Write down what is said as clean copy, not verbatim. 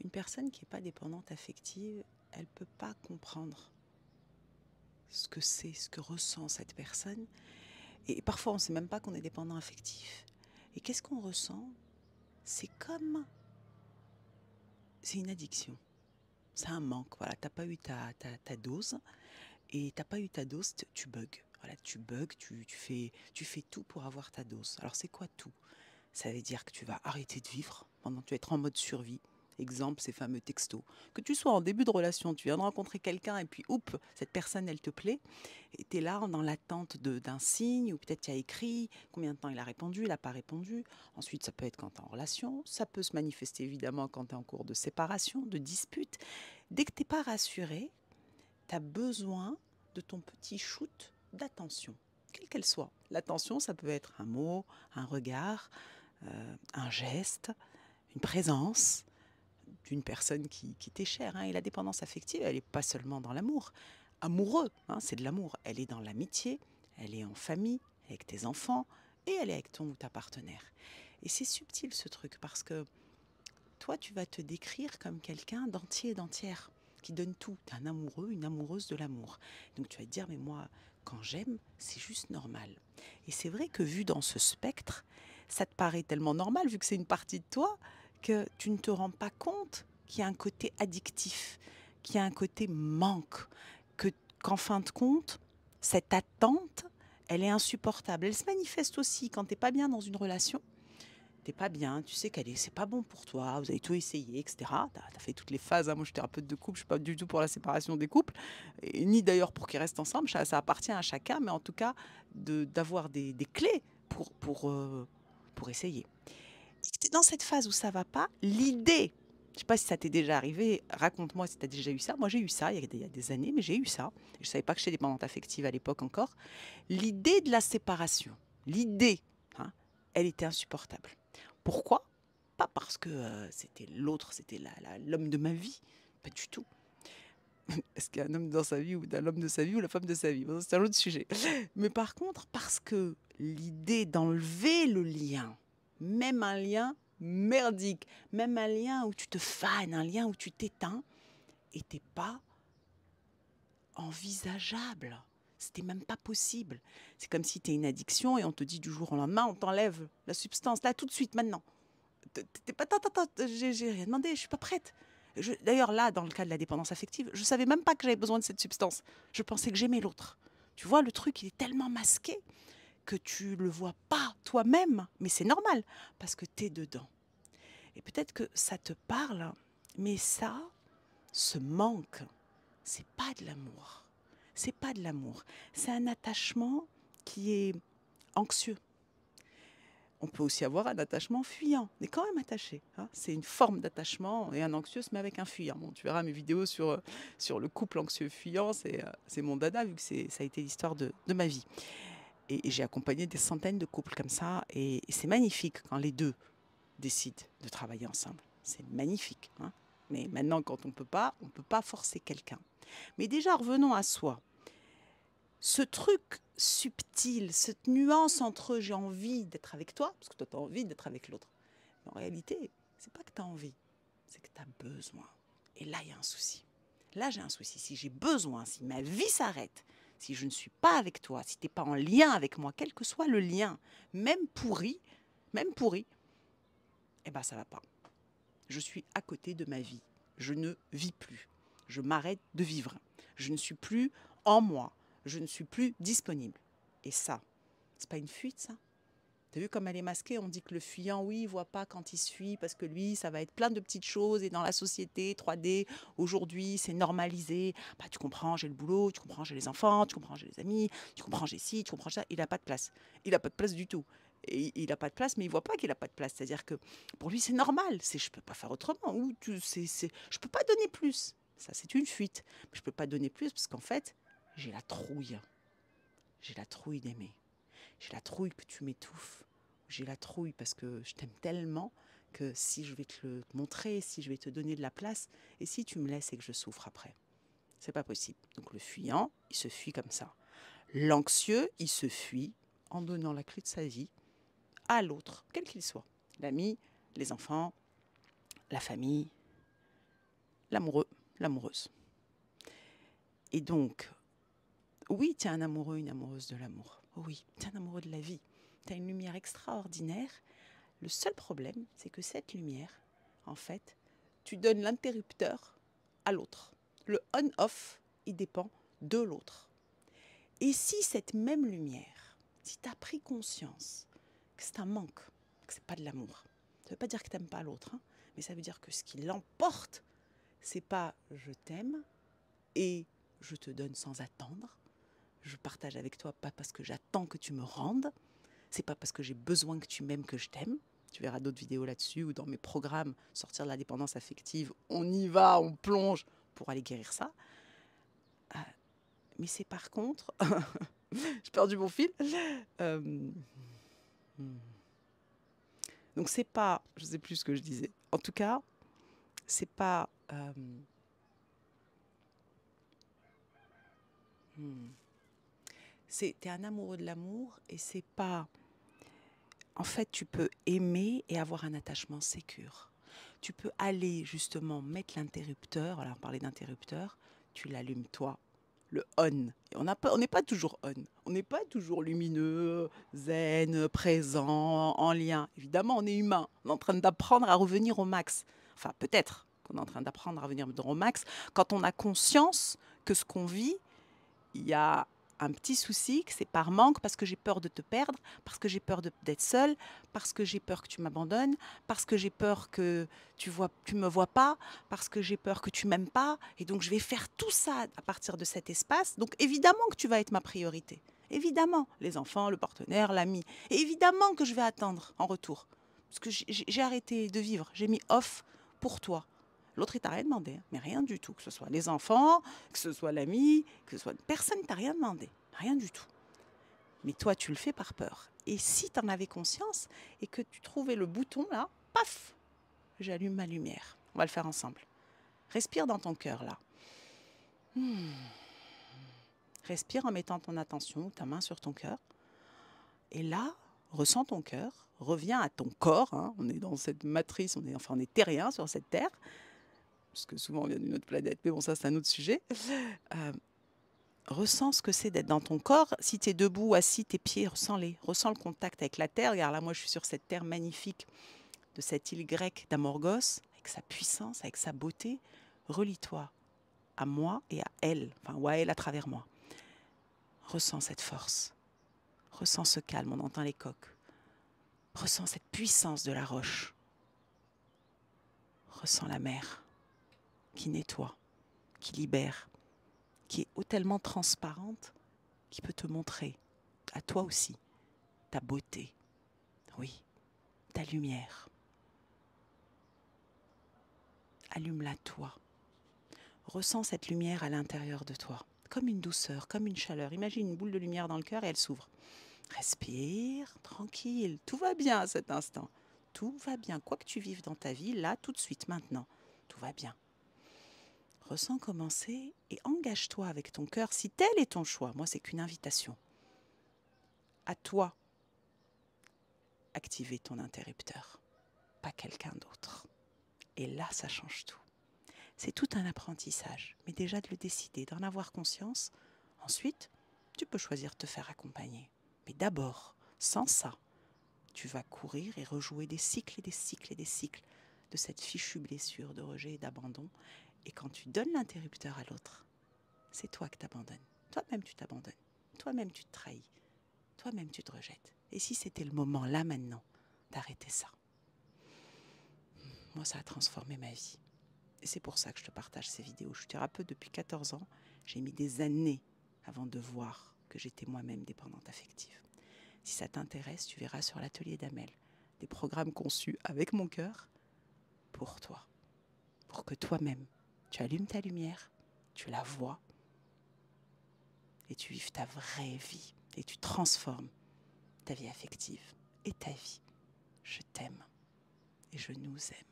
Une personne qui n'est pas dépendante affective, elle ne peut pas comprendre ce que c'est, ce que ressent cette personne. Et parfois, on ne sait même pas qu'on est dépendant affectif. Et qu'est-ce qu'on ressent? C'est comme... C'est une addiction. C'est un manque. Voilà, tu n'as pas eu ta dose. Et tu n'as pas eu ta dose, tu bugs. Voilà, tu bugs, tu fais tout pour avoir ta dose. Alors, c'est quoi tout? Ça veut dire que tu vas arrêter de vivre pendant que tu vas être en mode survie. Exemple, ces fameux textos. Que tu sois en début de relation, tu viens de rencontrer quelqu'un et puis, oups, cette personne, elle te plaît. Et tu es là dans l'attente d'un signe, ou peut-être tu as écrit, combien de temps il a répondu, il n'a pas répondu. Ensuite, ça peut être quand tu es en relation. Ça peut se manifester évidemment quand tu es en cours de séparation, de dispute. Dès que tu n'es pas rassuré, tu as besoin de ton petit shoot d'attention, quelle qu'elle soit. L'attention, ça peut être un mot, un regard, un geste, une présence d'une personne qui t'est chère. Et la dépendance affective, elle n'est pas seulement dans l'amour. Amoureux, c'est de l'amour. Elle est dans l'amitié, elle est en famille, avec tes enfants, et elle est avec ton ou ta partenaire. Et c'est subtil ce truc, parce que toi, tu vas te décrire comme quelqu'un d'entier et d'entière, qui donne tout. Tu es un amoureux, une amoureuse de l'amour. Donc tu vas te dire, mais moi, quand j'aime, c'est juste normal. Et c'est vrai que vu dans ce spectre, ça te paraît tellement normal, vu que c'est une partie de toi, que tu ne te rends pas compte qu'il y a un côté addictif, qu'il y a un côté manque, qu'en fin de compte, cette attente, elle est insupportable. Elle se manifeste aussi quand tu n'es pas bien dans une relation. T'es pas bien, tu sais c'est pas bon pour toi, vous avez tout essayé, etc. T'as fait toutes les phases. Moi, je suis thérapeute de couple, je suis pas du tout pour la séparation des couples, et ni d'ailleurs pour qu'ils restent ensemble. Ça appartient à chacun, mais en tout cas, d'avoir des clés pour essayer. Dans cette phase où ça va pas, l'idée, je sais pas si ça t'est déjà arrivé, raconte-moi si tu as déjà eu ça. Moi, j'ai eu ça il y a des années, mais j'ai eu ça. Je savais pas que j'étais dépendante affective à l'époque encore. L'idée de la séparation, l'idée, elle était insupportable. Pourquoi? Pas parce que c'était l'autre, c'était l'homme de ma vie. Pas du tout. Est-ce qu'il y a un homme dans sa vie ou l'homme de sa vie ou la femme de sa vie? Bon, c'est un autre sujet. Mais par contre, parce que l'idée d'enlever le lien, même un lien merdique, même un lien où tu te fanes, un lien où tu t'éteins, n'était pas envisageable. C'était même pas possible. C'est comme si tu es une addiction et on te dit du jour au lendemain, on t'enlève la substance, là, tout de suite, maintenant. T'es pas, attends, j'ai rien demandé, je suis pas prête. D'ailleurs, là, dans le cas de la dépendance affective, je savais même pas que j'avais besoin de cette substance. Je pensais que j'aimais l'autre. Tu vois, le truc, il est tellement masqué que tu le vois pas toi-même, mais c'est normal, parce que tu es dedans. Et peut-être que ça te parle, mais ça, ce manque, c'est pas de l'amour. C'est pas de l'amour. C'est un attachement qui est anxieux. On peut aussi avoir un attachement fuyant, mais quand même attaché. C'est une forme d'attachement, et un anxieux se met avec un fuyant. Bon, tu verras mes vidéos sur le couple anxieux-fuyant, c'est mon dada, vu que ça a été l'histoire de ma vie. Et j'ai accompagné des centaines de couples comme ça, et c'est magnifique quand les deux décident de travailler ensemble. C'est magnifique. Mais maintenant, quand on ne peut pas forcer quelqu'un. Mais déjà, revenons à soi. Ce truc subtil, cette nuance entre j'ai envie d'être avec toi, parce que toi, tu as envie d'être avec l'autre. Mais en réalité, c'est pas que tu as envie, c'est que tu as besoin. Et là, il y a un souci. Là, j'ai un souci. Si j'ai besoin, si ma vie s'arrête, si je ne suis pas avec toi, si tu n'es pas en lien avec moi, quel que soit le lien, même pourri, eh ben ça va pas. Je suis à côté de ma vie. Je ne vis plus. Je m'arrête de vivre. Je ne suis plus en moi. Je ne suis plus disponible. Et ça, c'est pas une fuite, ça? T'as vu comme elle est masquée? On dit que le fuyant, oui, il voit pas quand il se fuit, parce que lui, ça va être plein de petites choses. Et dans la société 3D, aujourd'hui, c'est normalisé. Bah, tu comprends, j'ai le boulot, tu comprends, j'ai les enfants, tu comprends, j'ai les amis, tu comprends, j'ai ci, tu comprends ça. Il n'a pas de place. Il n'a pas de place du tout. Et il n'a pas de place, mais il voit pas qu'il n'a pas de place. C'est-à-dire que pour lui, c'est normal. Je peux pas faire autrement. Ou je peux pas donner plus. Ça, c'est une fuite. Mais je peux pas donner plus parce qu'en fait, j'ai la trouille. J'ai la trouille d'aimer. J'ai la trouille que tu m'étouffes. J'ai la trouille parce que je t'aime tellement que si je vais te le montrer, si je vais te donner de la place, et si tu me laisses et que je souffre après, c'est pas possible. Donc le fuyant, il se fuit comme ça. L'anxieux, il se fuit en donnant la clé de sa vie à l'autre, quel qu'il soit. L'ami, les enfants, la famille, l'amoureux, l'amoureuse. Et donc, oui, tu es un amoureux, une amoureuse de l'amour. Oui, tu es un amoureux de la vie. Tu as une lumière extraordinaire. Le seul problème, c'est que cette lumière, en fait, tu donnes l'interrupteur à l'autre. Le on-off, il dépend de l'autre. Et si cette même lumière, si tu as pris conscience que c'est un manque, que c'est pas de l'amour, ça ne veut pas dire que tu n'aimes pas l'autre, hein, mais ça veut dire que ce qui l'emporte, c'est pas je t'aime et je te donne sans attendre. Je partage avec toi pas parce que j'attends que tu me rendes, c'est pas parce que j'ai besoin que tu m'aimes que je t'aime. Tu verras d'autres vidéos là-dessus ou dans mes programmes Sortir de la dépendance affective, on y va, on plonge pour aller guérir ça. Mais c'est par contre, j'ai perdu mon fil. Euh, donc c'est pas, je sais plus ce que je disais. En tout cas, c'est pas. T'es un amoureux de l'amour et c'est pas. En fait, tu peux aimer et avoir un attachement sécure. Tu peux aller justement mettre l'interrupteur. Alors, on parlait d'interrupteur. Tu l'allumes toi, le on. Et on n'est pas toujours on. On n'est pas toujours lumineux, zen, présent, en lien. Évidemment, on est humain. On est en train d'apprendre à revenir au max. Enfin, peut-être qu'on est en train d'apprendre à revenir au max quand on a conscience que ce qu'on vit, il y a un petit souci, que c'est par manque, parce que j'ai peur de te perdre, parce que j'ai peur d'être seule, parce que j'ai peur que tu m'abandonnes, parce que j'ai peur que tu me vois pas, parce que j'ai peur que tu m'aimes pas. Et donc, je vais faire tout ça à partir de cet espace. Donc, évidemment que tu vas être ma priorité. Évidemment, les enfants, le partenaire, l'ami. Et évidemment que je vais attendre en retour. Parce que j'ai arrêté de vivre. J'ai mis off pour toi. L'autre, il t'a rien demandé, hein, mais rien du tout. Que ce soit les enfants, que ce soit l'ami, que ce soit... Personne t'a rien demandé, rien du tout. Mais toi, tu le fais par peur. Et si tu en avais conscience et que tu trouvais le bouton là, paf, j'allume ma lumière. On va le faire ensemble. Respire dans ton cœur là. Respire en mettant ton attention, ta main sur ton cœur. Et là, ressens ton cœur, reviens à ton corps. Hein. On est dans cette matrice, on est terrien sur cette terre. Parce que souvent on vient d'une autre planète, mais bon, ça c'est un autre sujet. Ressens ce que c'est d'être dans ton corps. Si tu es debout, assis, tes pieds, ressens-les. Ressens le contact avec la terre. Regarde, là, moi, je suis sur cette terre magnifique de cette île grecque d'Amorgos, avec sa puissance, avec sa beauté. Relie-toi à moi et à elle, enfin, ou à elle à travers moi. Ressens cette force. Ressens ce calme, on entend les coqs. Ressens cette puissance de la roche. Ressens la mer qui nettoie, qui libère, qui est tellement transparente, qui peut te montrer, à toi aussi, ta beauté, oui, ta lumière. Allume-la toi. Ressens cette lumière à l'intérieur de toi, comme une douceur, comme une chaleur. Imagine une boule de lumière dans le cœur et elle s'ouvre. Respire, tranquille, tout va bien à cet instant. Tout va bien, quoi que tu vives dans ta vie, là, tout de suite, maintenant, tout va bien. Ressens commencer et engage-toi avec ton cœur, si tel est ton choix. Moi, c'est qu'une invitation. À toi, activer ton interrupteur, pas quelqu'un d'autre. Et là, ça change tout. C'est tout un apprentissage, mais déjà de le décider, d'en avoir conscience. Ensuite, tu peux choisir de te faire accompagner. Mais d'abord, sans ça, tu vas courir et rejouer des cycles et des cycles et des cycles de cette fichue blessure de rejet et d'abandon. Et quand tu donnes l'interrupteur à l'autre, c'est toi que t'abandonnes. Toi-même, tu t'abandonnes. Toi-même, tu te trahis. Toi-même, tu te rejettes. Et si c'était le moment, là, maintenant, d'arrêter ça? Moi, ça a transformé ma vie. Et c'est pour ça que je te partage ces vidéos. Je suis thérapeute depuis 14 ans. J'ai mis des années avant de voir que j'étais moi-même dépendante affective. Si ça t'intéresse, tu verras sur l'atelier d'Amel des programmes conçus avec mon cœur pour toi. Pour que toi-même, tu allumes ta lumière, tu la vois et tu vives ta vraie vie. Et tu transformes ta vie affective et ta vie. Je t'aime et je nous aime.